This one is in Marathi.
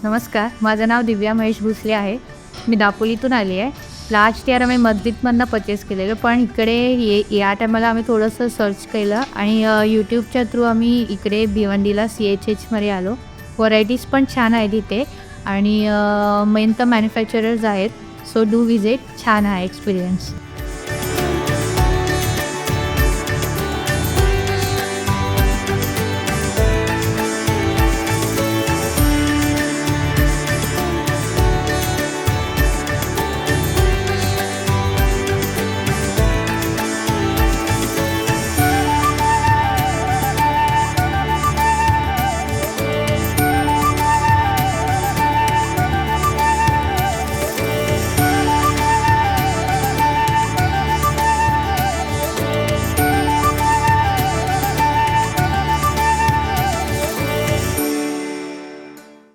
नमस्कार, माझं नाव दिव्या महेश भोसले आहे. मी दापोलीतून आली आहे. लास्ट इयर आम्ही मस्जिदमधनं पर्चेस केलेलं, पण इकडे या टायमाला आम्ही थोडंसं सर्च केलं आणि यूट्यूबच्या थ्रू आम्ही इकडे भिवंडीला CHHमध्ये आलो. व्हरायटीज पण छान आहेत इथे आणि मेन तर मॅन्युफॅक्चरर्स आहेत. So do visit. छान आहे एक्सपिरियन्स.